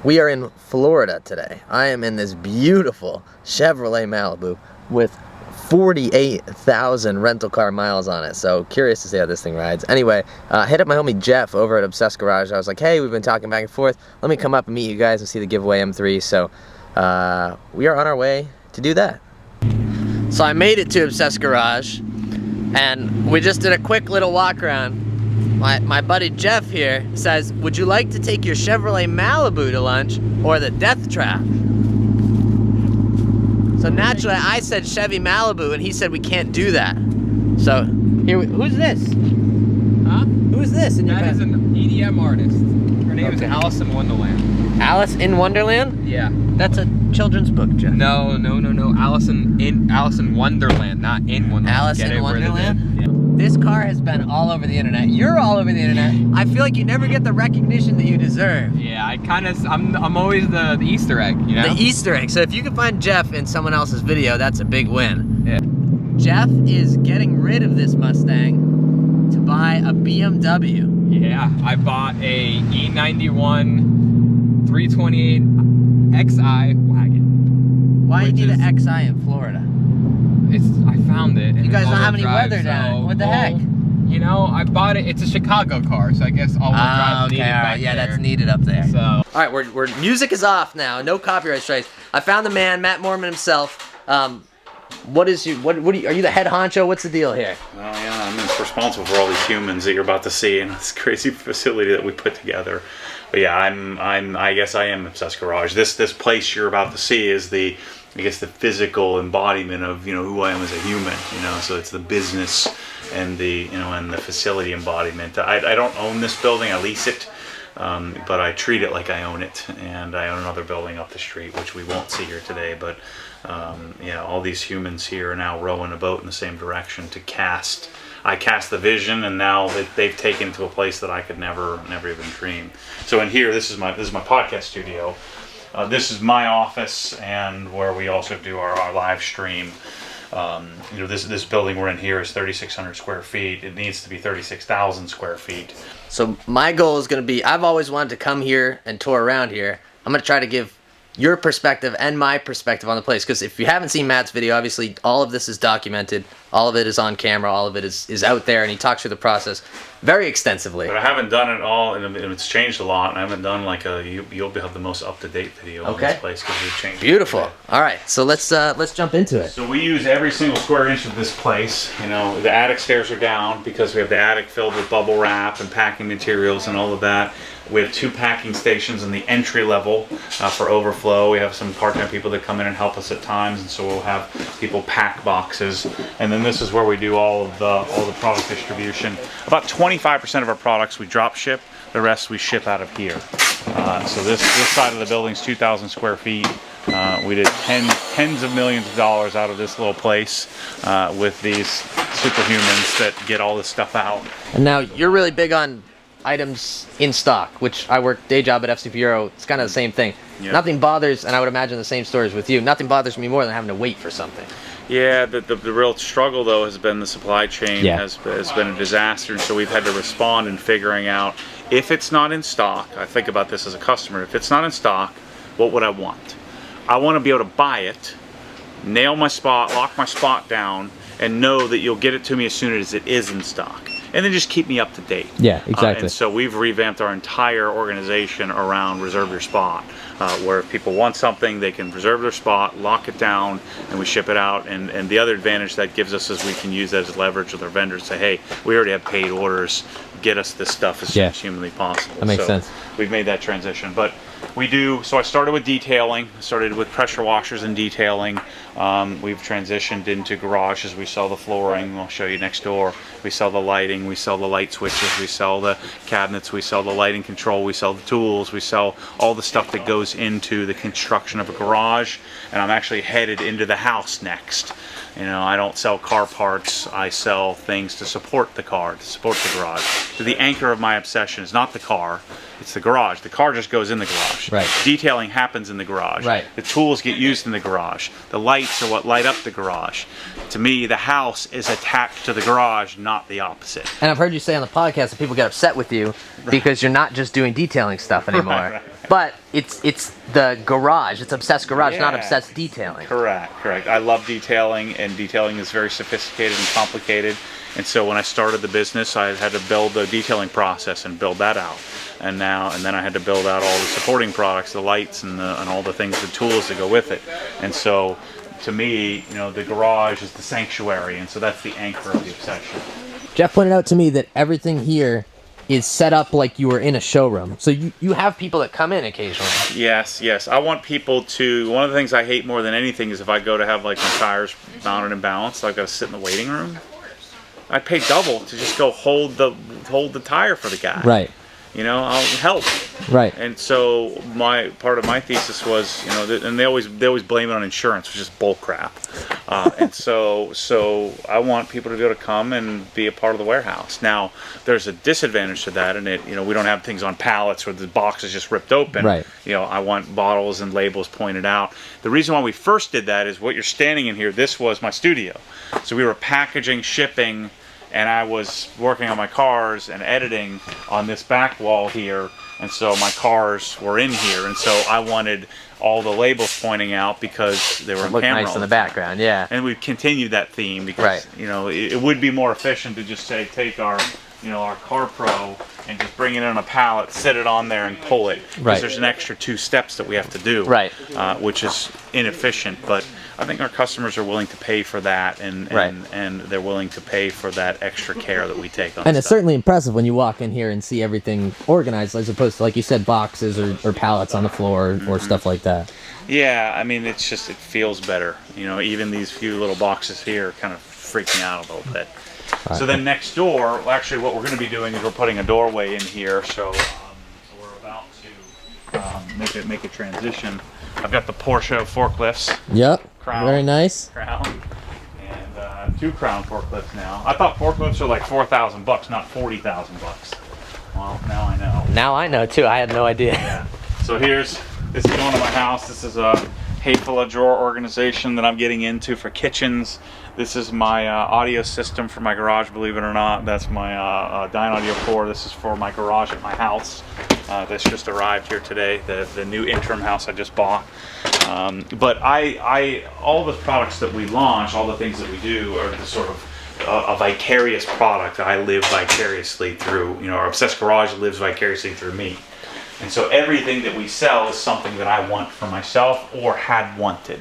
We are in Florida today. I am in this beautiful Chevrolet Malibu with 48,000 rental car miles on it. So curious to see how this thing rides. Anyway, hit up my homie Jeff over at Obsessed Garage. I was like, hey, we've been talking back and forth. Let me come up and meet you guys and see the giveaway M3. So we are on our way to do that. So I made it to Obsessed Garage and we just did a quick little walk around. My buddy Jeff here says, would you like to take your Chevrolet Malibu to lunch or the Death Trap? So naturally I said Chevy Malibu and he said we can't do that. So here, who's this? Huh? Who is this in your That is an EDM artist. Her name is Alice in Wonderland. Alice in Wonderland? Yeah. That's a children's book, Jeff. No. Alice in Wonderland, not in Wonderland. Alice in Wonderland? Yeah. This car has been all over the internet. You're all over the internet. I feel like you never get the recognition that you deserve. Yeah, I'm always the Easter egg, you know? The Easter egg. So if you can find Jeff in someone else's video, that's a big win. Yeah. Jeff is getting rid of this Mustang to buy a BMW. Yeah, I bought a E91 328 XI wagon. Why do you need an XI in Florida? I found it. You guys don't have any weather down. What the heck? You know, I bought it. It's a Chicago car, so I guess all-wheel drive needed back yeah, there. that's needed up there. So, all right, we're music is off now. No copyright strikes. I found the man, Matt Mormon himself. What are you the head honcho? What's the deal here? Oh yeah, I'm responsible for all these humans that you're about to see in this crazy facility that we put together. But yeah, I guess I am Obsessed Garage. This place you're about to see is the physical embodiment of, you know, who I am as a human, you know. So it's the business and the, you know, and the facility embodiment. I don't own this building, I lease it, but I treat it like I own it. And I own another building up the street, which we won't see here today. But yeah, all these humans here are now rowing a boat in the same direction to cast. I cast the vision, and now they've taken to a place that I could never even dream. So in here, this is my podcast studio. This is my office, and where we also do our live stream. You know, this building we're in here is 3,600 square feet. It needs to be 36,000 square feet. So my goal is going to be, I've always wanted to come here and tour around here. I'm going to try to give your perspective and my perspective on the place, because if you haven't seen Matt's video, obviously all of this is documented, all of it is on camera, all of it is out there, and he talks through the process very extensily. But I haven't done it all, and it's changed a lot. And I haven't done like you'll have the most up-to-date video on this place because we've changed. Beautiful. All right, so let's jump into it. So we use every single square inch of this place. You know, the attic stairs are down because we have the attic filled with bubble wrap and packing materials and all of that. We have 2 packing stations in the entry level for overflow. We have some part-time people that come in and help us at times, and so we'll have people pack boxes. And then this is where we do all the product distribution. About 25% of our products we drop ship. The rest we ship out of here. So this side of the building's 2,000 square feet. We did tens of millions of dollars out of this little place with these superhumans that get all this stuff out. And now you're really big on items in stock, which I work day job at FC Bureau. It's kind of the same thing. Yep. Nothing bothers, and I would imagine the same stories with you, nothing bothers me more than having to wait for something. Yeah, the real struggle though has been the supply chain has been a disaster, and so we've had to respond in figuring out if it's not in stock. I think about this as a customer. If it's not in stock, what would I want? I want to be able to buy it, nail my spot, lock my spot down, and know that you'll get it to me as soon as it is in stock. And then just keep me up to date. Yeah, exactly. And so we've revamped our entire organization around reserve your spot, where if people want something, they can reserve their spot, lock it down, and we ship it out. And the other advantage that gives us is we can use that as leverage with our vendors. Say, hey, we already have paid orders. Get us this stuff as soon as humanly possible. That makes sense. We've made that transition. But we do, so I started with detailing. I started with pressure washers and detailing. We've transitioned into garages. We sell the flooring. I'll show you next door. We sell the lighting. We sell the light switches. We sell the cabinets. We sell the lighting control. We sell the tools. We sell all the stuff that goes into the construction of a garage. And I'm actually headed into the house next. You know, I don't sell car parts. I sell things to support the car, to support the garage. the anchor of my obsession is not the car, it's the garage. The car just goes in the garage. Right. Detailing happens in the garage. Right. The tools get used in the garage. The lights are what light up the garage. To me, the house is attached to the garage, not the opposite. And I've heard you say on the podcast that people get upset with you because you're not just doing detailing stuff anymore. Right. But it's the garage. It's obsessed garage, not Yeah. obsessed detailing. Correct. I love detailing, and detailing is very sophisticated and complicated. And so when I started the business, I had to build the detailing process and build that out. And then I had to build out all the supporting products, the lights and all the things, the tools that go with it. And so to me, the garage is the sanctuary, and so that's the anchor of the obsession. Jeff pointed out to me that everything here is set up like you were in a showroom. So you have people that come in occasionally. Yes. I want people to, one of the things I hate more than anything is if I go to have like my tires mounted and balanced, I've got to sit in the waiting room. I pay double to just go hold the tire for the guy. Right. I'll help. Right. And so part of my thesis was, and they always blame it on insurance, which is bull crap. And so I want people to be able to come and be a part of the warehouse. Now, there's a disadvantage to that, and we don't have things on pallets where the box is just ripped open. Right. I want bottles and labels pointed out. The reason why we first did that is what you're standing in here. This was my studio, so we were packaging, shipping. And I was working on my cars and editing on this back wall here, and so my cars were in here, and so I wanted all the labels pointing out because they were on camera. Nice in the background, yeah. And we've continued that theme because it would be more efficient to just say take our Car Pro and just bring it on a pallet, sit it on there, and pull it. Because there's an extra 2 steps that we have to do, which is inefficient. But I think our customers are willing to pay for that, and they're willing to pay for that extra care that we take on. And it's certainly impressive when you walk in here and see everything organized, as opposed to, like you said, boxes or pallets on the floor or stuff like that. Yeah, I mean, it feels better. Even these few little boxes here kind of freak me out a little bit. So then next door, actually what we're going to be doing is we're putting a doorway in here, so we're about to make a transition. I've got the Porsche forklifts. Yep, Crown, very nice. Crown, and 2 Crown forklifts now. I thought forklifts are like $4,000, not $40,000. Well, now I know. Now I know too, I had no idea. Yeah. So this is going to my house. This is a hateful drawer organization that I'm getting into for kitchens. This is my audio system for my garage, believe it or not. That's my Dynaudio 4. This is for my garage at my house. This just arrived here today, the new interim house I just bought. But all the products that we launch, all the things that we do are the sort of a vicarious product that I live vicariously through. Our Obsessed Garage lives vicariously through me. And so everything that we sell is something that I want for myself or had wanted.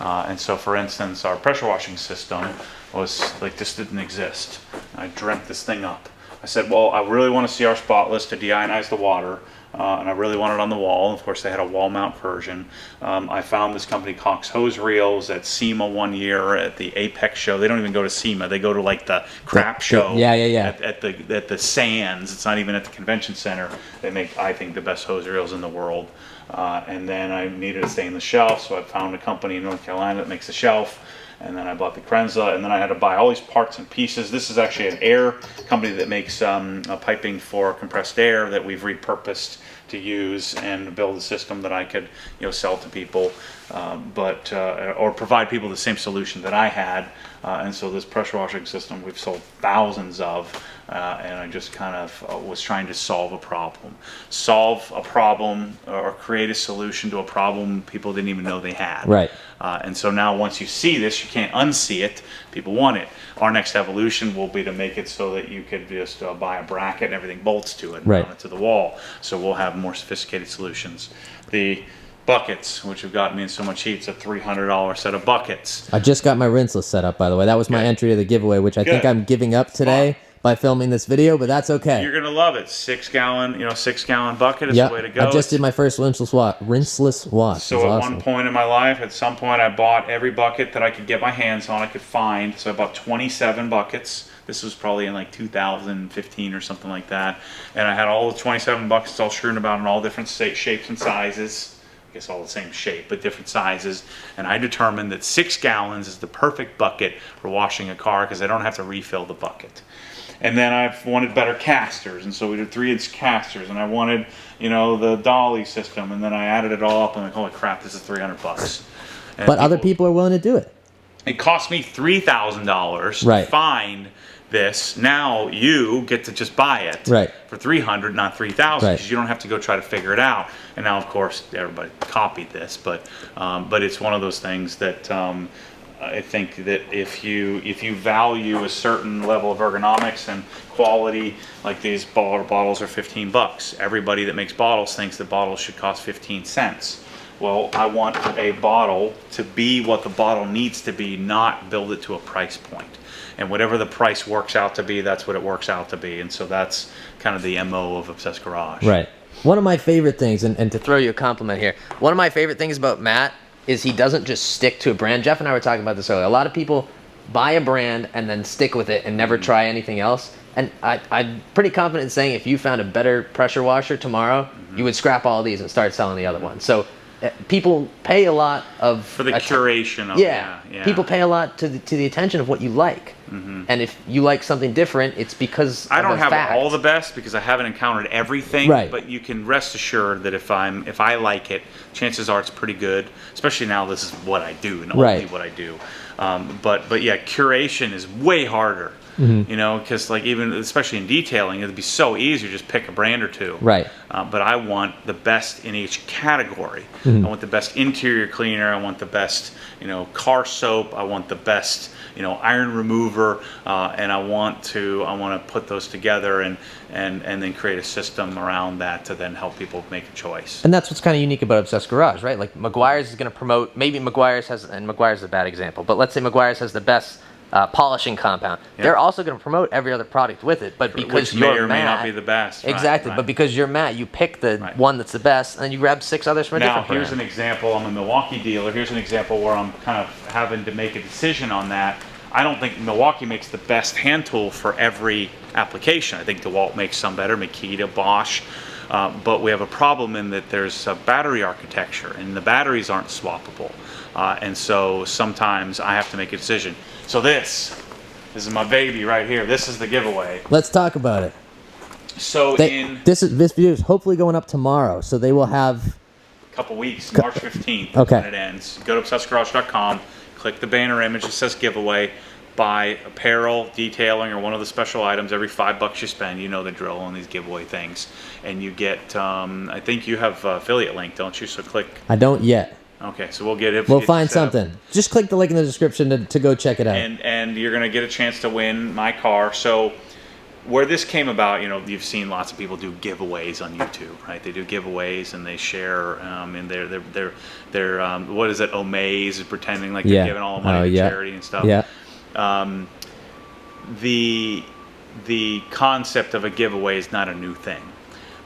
And so, for instance, our pressure washing system was like, this didn't exist. I dreamt this thing up. I said, well, I really want to see our spotless to deionize the water. And I really want it on the wall. Of course, they had a wall mount version. I found this company, Cox Hose Reels, at SEMA one year at the Apex show. They don't even go to SEMA. They go to like the crap show. At the Sands. It's not even at the convention center. They make, I think, the best hose reels in the world. And then I needed a stainless shelf, so I found a company in North Carolina that makes a shelf. And then I bought the Krenza, and then I had to buy all these parts and pieces. This is actually an air company that makes piping for compressed air that we've repurposed to use and build a system that I could sell to people, or provide people the same solution that I had. And so this pressure washing system we've sold thousands of, and I just kind of was trying to solve a problem or create a solution to a problem people didn't even know they had. Right. And so now once you see this, you can't unsee it. People want it. Our next evolution will be to make it so that you could just buy a bracket and everything bolts to it and mount it to the wall. So we'll have more sophisticated solutions. The buckets, which have gotten me in so much heat, it's a $300 set of buckets. I just got my rinseless set up, by the way. That was my entry to the giveaway, which I think I'm giving up today by filming this video, but that's okay. You're gonna love it. 6-gallon bucket is the way to go. I just did my first rinseless wash. So at one point in my life, at some point, I bought every bucket that I could get my hands on, I could find. So I bought 27 buckets. This was probably in like 2015 or something like that. And I had all the 27 buckets all strewn about in all different shapes and sizes. I guess all the same shape, but different sizes. And I determined that 6 gallons is the perfect bucket for washing a car because I don't have to refill the bucket. And then I wanted better casters, and so we did 3-inch casters, and I wanted, you know, the dolly system, and then I added it all up, and I'm like, holy crap, this is $300. And But other people are willing to do it. It cost me $3,000 Right. to find this. Now you get to just buy it Right. for $300, not $3,000, Right. because you don't have to go try to figure it out. And now, of course, everybody copied this, but it's one of those things that I think that if you value a certain level of ergonomics and quality, like these bottles are $15. Everybody that makes bottles thinks that bottles should cost 15 cents. Well, I want a bottle to be what the bottle needs to be, not build it to a price point. And whatever the price works out to be, that's what it works out to be. And so that's kind of the MO of Obsessed Garage. Right. One of my favorite things, and to throw you a compliment here, one of my favorite things about Matt is he doesn't just stick to a brand. Jeff and I were talking about this earlier. A lot of people buy a brand and then stick with it and never try anything else. And I'm pretty confident in saying if you found a better pressure washer tomorrow, you would scrap all these and start selling the other one. So people pay a lot of... For the curation of yeah. People pay a lot to the attention of what you like. And if you like something different, it's because I don't of a have fact. all the best because I haven't encountered everything. Right. But you can rest assured that if I like it, chances are it's pretty good. Especially now, this is what I do and only what I do. But yeah, curation is way harder. You know, because like even especially in detailing, it'd be so easy to just pick a brand or two. Right. But I want the best in each category. I want the best interior cleaner. I want the best, you know, car soap. I want the best, you know, iron remover. And I want to put those together and then create a system around that to then help people make a choice. And that's what's kind of unique about Obsessed Garage, right? Like Meguiar's is going to promote, maybe Meguiar's has, and Meguiar's is a bad example, but let's say Meguiar's has the best polishing compound. Yeah. They're also going to promote every other product with it, but because Which you're may or may Matt, not be the best. Exactly, Right. but because you're Matt, you pick the one that's the best, and then you grab 6 others from a Now, different brand. here's an example. I'm a Milwaukee dealer. Here's an example where I'm kind of having to make a decision on that. I don't think Milwaukee makes the best hand tool for every application. I think DeWalt makes some better, Makita, Bosch. But we have a problem in that there's a battery architecture, and the batteries aren't swappable. And so sometimes I have to make a decision. So this is my baby right here. This is the giveaway. Let's talk about it. So this video is hopefully going up tomorrow, so they will have a couple weeks, March 15th, Okay. when it ends. Go to obsessedgarage.com, click the banner image that says giveaway, buy apparel, detailing, or one of the special items. Every $5 you spend, you know the drill on these giveaway things, and you get. I think you have affiliate link, don't you? So click. I don't yet. Okay, so we'll get it. We'll find something. Just click the link in the description to go check it out. And you're going to get a chance to win my car. So where this came about, you know, you've seen lots of people do giveaways on YouTube, right? They do giveaways and they share in their what is it, Omaze, pretending like they're giving all the money to charity and stuff. Yeah. The concept of a giveaway is not a new thing.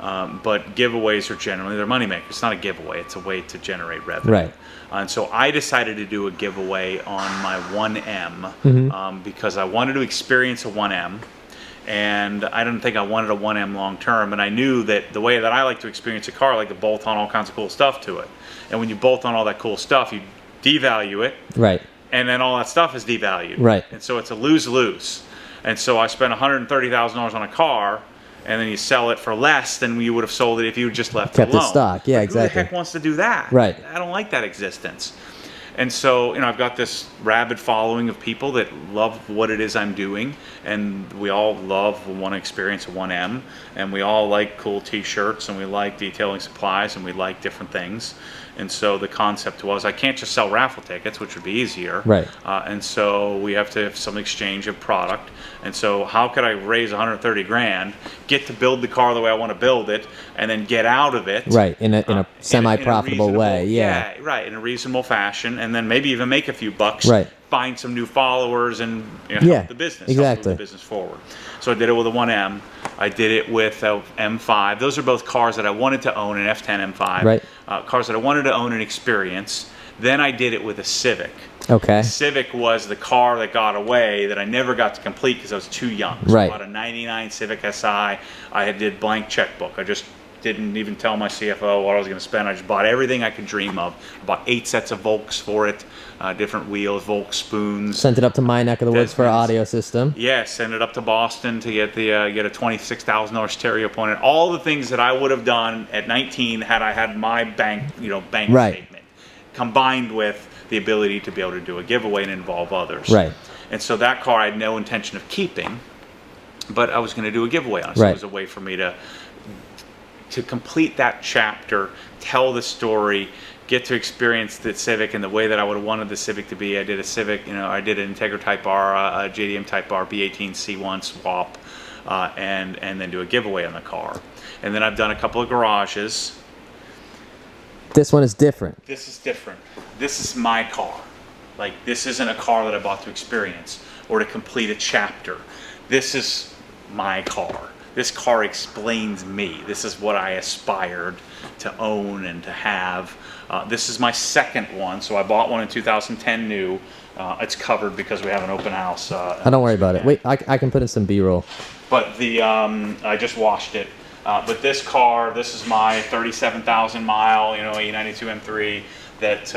But giveaways are generally, they're moneymakers. It's not a giveaway. It's a way to generate revenue. Right. And so I decided to do a giveaway on my 1M because I wanted to experience a 1M. And I didn't think I wanted a 1M long term. And I knew that the way that I like to experience a car, I like to bolt on all kinds of cool stuff to it. And when you bolt on all that cool stuff, you devalue it. Right. And then all that stuff is devalued. Right. And so it's a lose-lose. And so I spent $130,000 on a car, and then you sell it for less than you would have sold it if you just left it alone. Kept it stock. Yeah, like, exactly. Who the heck wants to do that? Right. I don't like that existence. And so, you know, I've got this rabid following of people that love what it is I'm doing, and we all want to experience a 1M, and we all like cool t-shirts, and we like detailing supplies, and we like different things. And so the concept was I can't just sell raffle tickets, which would be easier. Right. And so we have to have some exchange of product. And so how could I raise 130 grand, get to build the car the way I want to build it, and then get out of it? Right, in a semi-profitable way. Yeah. Right, in a reasonable fashion, and then maybe even make a few bucks. Right. Find some new followers and help the business. Exactly. Help move the business forward. So I did it with a 1M. I did it with a M5. Those are both cars that I wanted to own, an F10 M5. Right. Cars that I wanted to own and experience. Then I did it with a Civic. Okay. Civic was the car that got away that I never got to complete because I was too young. So Right. I bought a 99 Civic Si. I did blank checkbook. I just didn't even tell my CFO what I was going to spend. I just bought everything I could dream of. I bought 8 sets of Volks for it, different wheels, Volk spoons. Sent it up to my neck of the woods for an audio system. Yeah, sent it up to Boston to get get a $26,000 stereo point. And all the things that I would have done at 19 had I had my bank statement, combined with the ability to be able to do a giveaway and involve others. Right. And so that car I had no intention of keeping, but I was going to do a giveaway on it. So it was a way for me to complete that chapter, tell the story, get to experience the Civic in the way that I would have wanted the Civic to be. I did a Civic, I did an Integra Type R, a JDM Type R, B18 C1 swap, and then do a giveaway on the car. And then I've done a couple of garages. This one is different. This is different. This is my car. Like, this isn't a car that I bought to experience or to complete a chapter. This is my car. This car explains me. This is what I aspired to own and to have. This is my second one. So I bought one in 2010 new. It's covered because we have an open house. Don't worry about it. Wait, I can put in some B-roll. But I just washed it. But this car, this is my 37,000 mile, E92 M3 that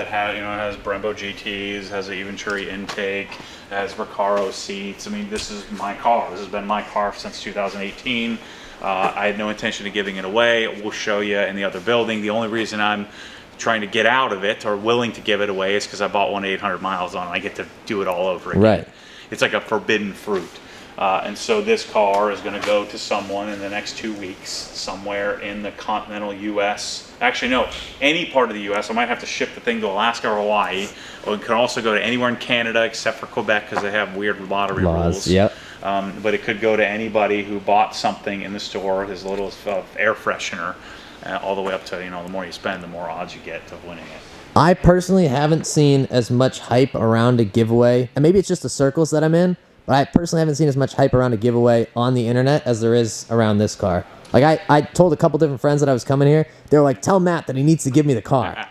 has Brembo GTs, has an Venturi intake, has Recaro seats. I mean, this is my car. This has been my car since 2018. I had no intention of giving it away. We'll show you in the other building. The only reason I'm trying to get out of it or willing to give it away is because I bought one 800 miles on it. I get to do it all over again. Right. It's like a forbidden fruit. And so this car is going to go to someone in the next 2 weeks, somewhere in the continental U.S. Actually, no, any part of the U.S. I might have to ship the thing to Alaska or Hawaii. Or it can also go to anywhere in Canada except for Quebec because they have weird lottery rules. Yep. But it could go to anybody who bought something in the store, his little air freshener, all the way up to, the more you spend, the more odds you get of winning it. I personally haven't seen as much hype around a giveaway, and maybe it's just the circles that I'm in, but I personally haven't seen as much hype around a giveaway on the internet as there is around this car. Like, I told a couple different friends that I was coming here. They were like, tell Matt that he needs to give me the car.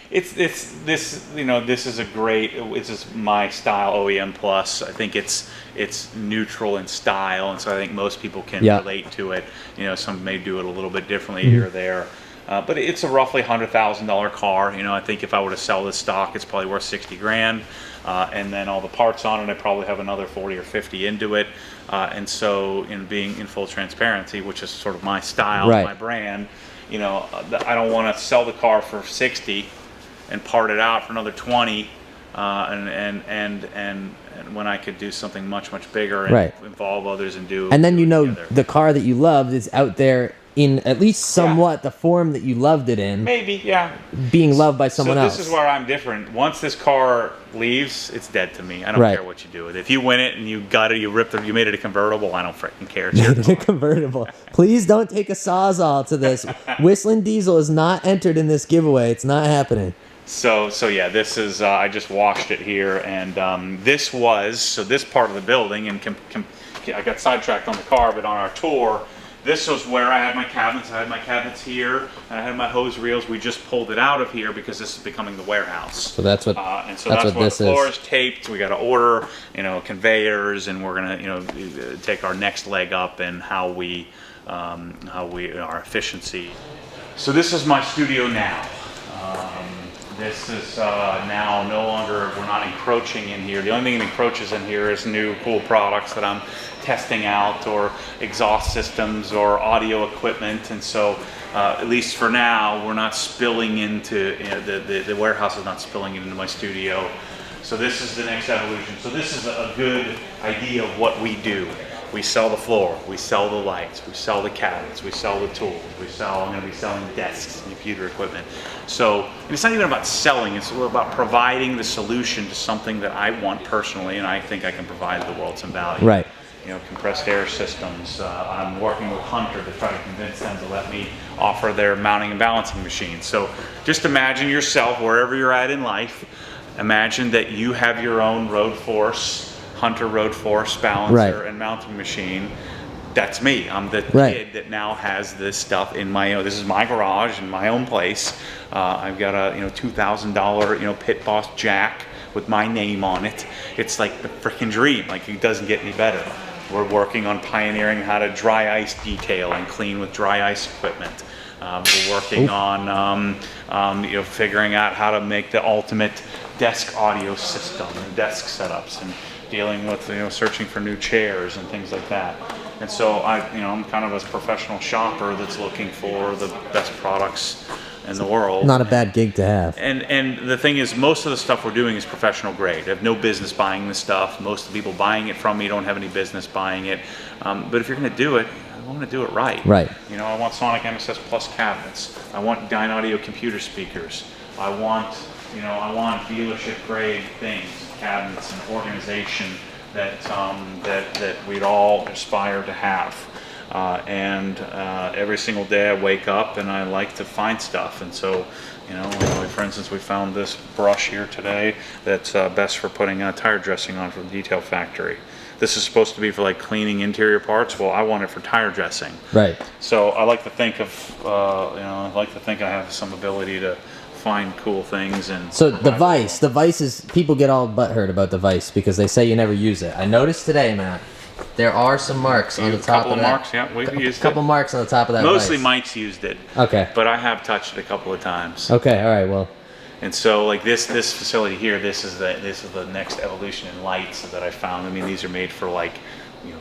This is a great, this is my style OEM Plus. I think it's neutral in style, and so I think most people can relate to it. Some may do it a little bit differently here or there. But it's a roughly $100,000 car. I think if I were to sell this stock, it's probably worth 60 grand. And then all the parts on it, I probably have another 40 or 50 into it. And so, being in full transparency, which is sort of my style, my brand, I don't want to sell the car for 60 and part it out for another 20. And when I could do something much, much bigger and involve others and do. And then the car that you loved is out there in at least somewhat the form that you loved it in. Maybe, yeah. Being loved by someone else. So this is where I'm different. Once this car leaves, it's dead to me. I don't care what you do with it. If you win it and you got it, you ripped it, you made it a convertible, I don't freaking care. It's a convertible. Please don't take a Sawzall to this. Whistling Diesel is not entered in this giveaway. It's not happening. So yeah, this is, I just washed it here, and this part of the building, and I got sidetracked on the car, but on our tour, this was where I had my cabinets. I had my cabinets here, and I had my hose reels. We just pulled it out of here because this is becoming the warehouse. So that's what. That's what the floor is taped. We got to order, conveyors, and we're gonna, take our next leg up in how we our efficiency. So this is my studio now. This is now no longer, we're not encroaching in here. The only thing that encroaches in here is new cool products that I'm testing out, or exhaust systems or audio equipment. And so at least for now, we're not spilling into, the warehouse is not spilling into my studio. So this is the next evolution. So this is a good idea of what we do. We sell the floor, we sell the lights, we sell the cabinets, we sell the tools, I'm going to be selling desks and computer equipment. So, and it's not even about selling, it's about providing the solution to something that I want personally, and I think I can provide the world some value. Right. Compressed air systems. I'm working with Hunter to try to convince them to let me offer their mounting and balancing machines. So just imagine yourself, wherever you're at in life, imagine that you have your own road force, Hunter road force balancer and mounting machine. That's me. I'm the kid that now has this stuff in my own. This is my garage in my own place. I've got a $2,000 Pit Boss jack with my name on it. It's like the freaking dream. Like, it doesn't get any better. We're working on pioneering how to dry ice detail and clean with dry ice equipment. We're working on figuring out how to make the ultimate desk audio system and desk setups, and dealing with searching for new chairs and things like that. And so I'm kind of a professional shopper that's looking for the best products in the world. Not a bad gig to have. And the thing is, most of the stuff we're doing is professional grade. I have no business buying this stuff. Most of the people buying it from me don't have any business buying it. But if you're going to do it, I want to do it right. Right. I want Sonic MSS Plus cabinets. I want Dyne Audio computer speakers. I want dealership grade things, cabinets, and organization that we'd all aspire to have. Every single day I wake up and I like to find stuff. And so, for instance, we found this brush here today that's best for putting tire dressing on from the Detail Factory. This is supposed to be for like cleaning interior parts. Well, I want it for tire dressing. Right. So I like to think of, I have some ability to find cool things. And so the Vice is, people get all butthurt about the Vice because they say you never use it. I noticed today, Matt, there are some marks on the top of that. Marks, yeah, we've used it. A couple marks on the top of that Mostly Vice. Mike's used it. Okay. But I have touched it a couple of times. Okay, all right, well. And so, like this facility here, this is the next evolution in lights that I found. I mean, these are made for like,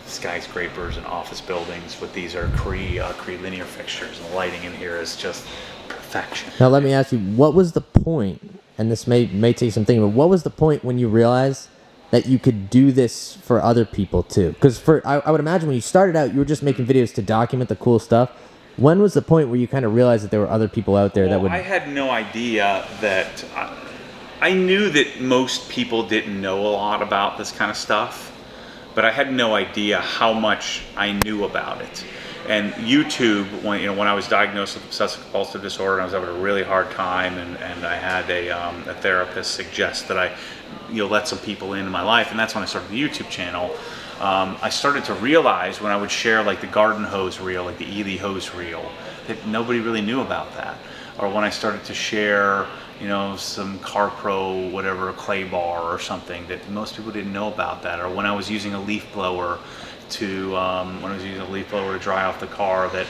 skyscrapers and office buildings, but these are Cree linear fixtures, and the lighting in here is just perfection. Now let me ask you, what was the point, and this may take some thinking, but what was the point when you realized that you could do this for other people too? Because I would imagine when you started out, you were just making videos to document the cool stuff. When was the point where you kind of realized that there were other people out there that would... I had no idea that... I knew that most people didn't know a lot about this kind of stuff, but I had no idea how much I knew about it. And YouTube, when I was diagnosed with obsessive compulsive disorder, and I was having a really hard time, and I had a therapist suggest that I let some people into my life, and that's when I started the YouTube channel. I started to realize when I would share like the garden hose reel, like the Ely hose reel, that nobody really knew about that. Or when I started to share, some Car Pro, whatever, clay bar or something, that most people didn't know about that. Or when I was using a leaf blower to dry off the car, that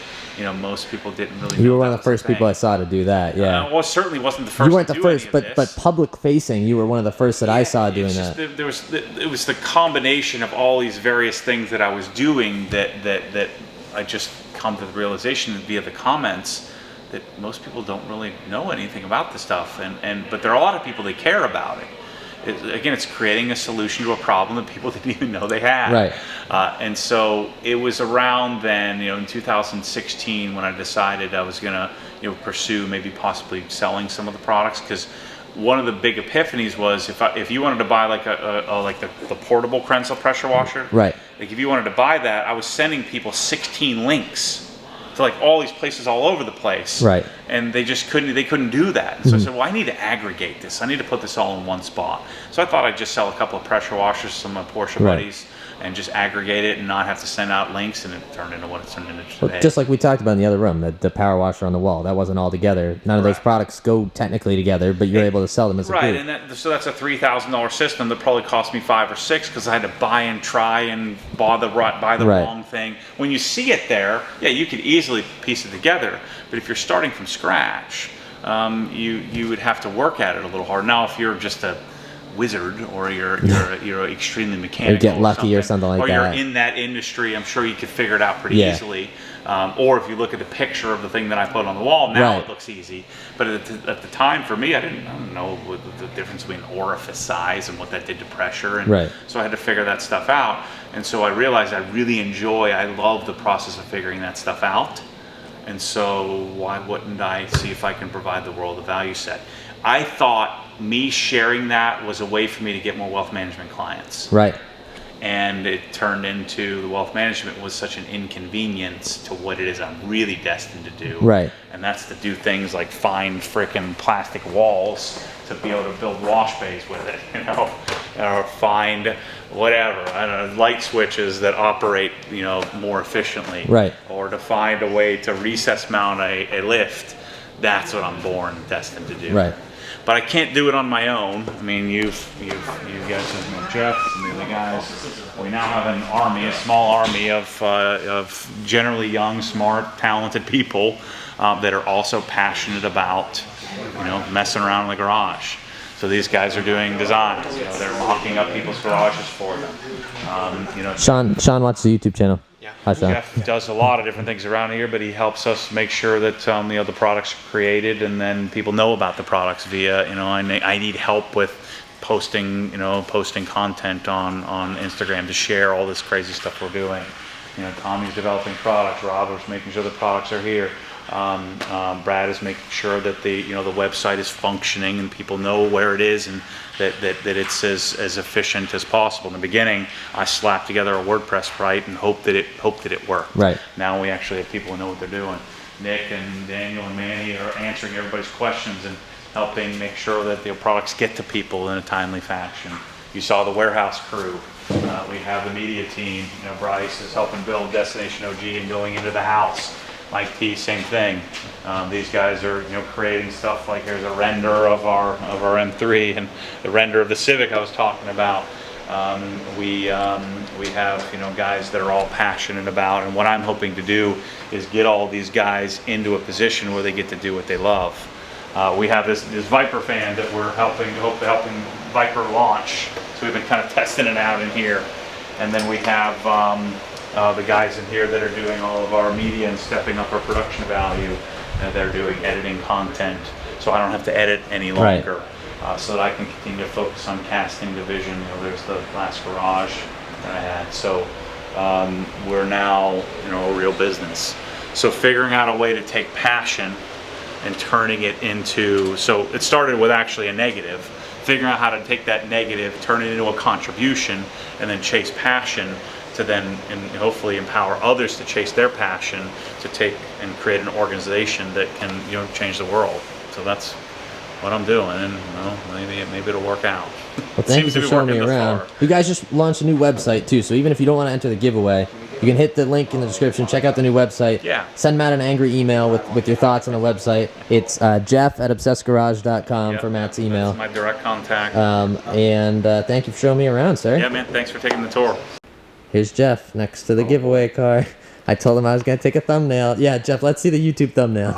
most people didn't really know. You were one of the first people I saw to do that. Yeah. Well, certainly wasn't the first. You weren't the to do first, any of but public facing, you were one of the first that I saw doing that. It was the combination of all these various things that I was doing that I just come to the realization via the comments that most people don't really know anything about this stuff, but there are a lot of people that care about it. Again, it's creating a solution to a problem that people didn't even know they had. Right. And so it was around then, in 2016, when I decided I was going to, pursue maybe possibly selling some of the products, because one of the big epiphanies was if you wanted to buy like the portable Krenzel pressure washer, right? Like if you wanted to buy that, I was sending people 16 links to like all these places all over the place, right? And they just couldn't do that. So I said, well, I need to aggregate this. I need to put this all in one spot. So I thought I'd just sell a couple of pressure washers to some of my Porsche buddies, and just aggregate it and not have to send out links, and it turned into what it turned into today. Well, just like we talked about in the other room, the power washer on the wall, that wasn't all together. None of those products go technically together, but you're able to sell them as a group. Right, and so that's a $3,000 system that probably cost me $5,000 or $6,000 because I had to buy and try and buy the wrong thing. When you see it there, yeah, you could easily piece it together, but if you're starting from scratch, you would have to work at it a little hard. Now, if you're just a wizard, or you're extremely mechanical, or get lucky or something like that, or you're in that industry, I'm sure you could figure it out pretty easily. Or if you look at the picture of the thing that I put on the wall, now it looks easy. But at the time, for me, I don't know what the difference between orifice size and what that did to pressure, and so I had to figure that stuff out. And so I realized I love the process of figuring that stuff out. And so why wouldn't I see if I can provide the world a value set? I thought me sharing that was a way for me to get more wealth management clients. Right. And it turned into the wealth management was such an inconvenience to what it is I'm really destined to do. Right. And that's to do things like find frickin' plastic walls to be able to build wash bays with it, or find whatever, I don't know, light switches that operate, more efficiently. Right. Or to find a way to recess mount a lift That's what I'm born and destined to do. Right. But I can't do it on my own. I mean, you guys know Jeff and the other guys. We now have an army, a small army of generally young, smart, talented people that are also passionate about, messing around in the garage. So these guys are doing designs. They're mocking up people's garages for them. Sean watches the YouTube channel. Yeah. Hi, Sean. Jeff does a lot of different things around here, but he helps us make sure that the products are created and then people know about the products via, I need help with posting content on Instagram to share all this crazy stuff we're doing. Tommy's developing products, Robert's making sure the products are here. Brad is making sure that the website is functioning and people know where it is and that it's as efficient as possible. In the beginning, I slapped together a WordPress site and hoped that it worked. Right. Now we actually have people who know what they're doing. Nick and Daniel and Manny are answering everybody's questions and helping make sure that the products get to people in a timely fashion. You saw the warehouse crew. We have the media team. Bryce is helping build Destination OG and going into the house. Mike T, same thing. These guys are creating stuff like here's a render of our M3 and the render of the Civic I was talking about. We have guys that are all passionate about, and what I'm hoping to do is get all these guys into a position where they get to do what they love. We have this Viper fan that we're helping Viper launch. So we've been kind of testing it out in here, and then we have the guys in here that are doing all of our media and stepping up our production value. They're doing editing content, so I don't have to edit any longer, so that I can continue to focus on casting division. There's the last garage that I had. So we're now a real business. So figuring out a way to take passion and turning it into, so it started with actually a negative, figuring out how to take that negative, turn it into a contribution, and then chase passion to then and hopefully empower others to chase their passion to take and create an organization that can change the world. So that's what I'm doing, and maybe it'll work out. Well, thank you for showing me around. You guys just launched a new website too, so even if you don't want to enter the giveaway, you can hit the link in the description, check out the new website. Yeah. Send Matt an angry email with your thoughts on the website. It's jeff@obsessedgarage.com for Matt's email. That's my direct contact. And thank you for showing me around, sir. Yeah, man. Thanks for taking the tour. Here's Jeff next to the giveaway car. I told him I was going to take a thumbnail. Yeah, Jeff, let's see the YouTube thumbnail.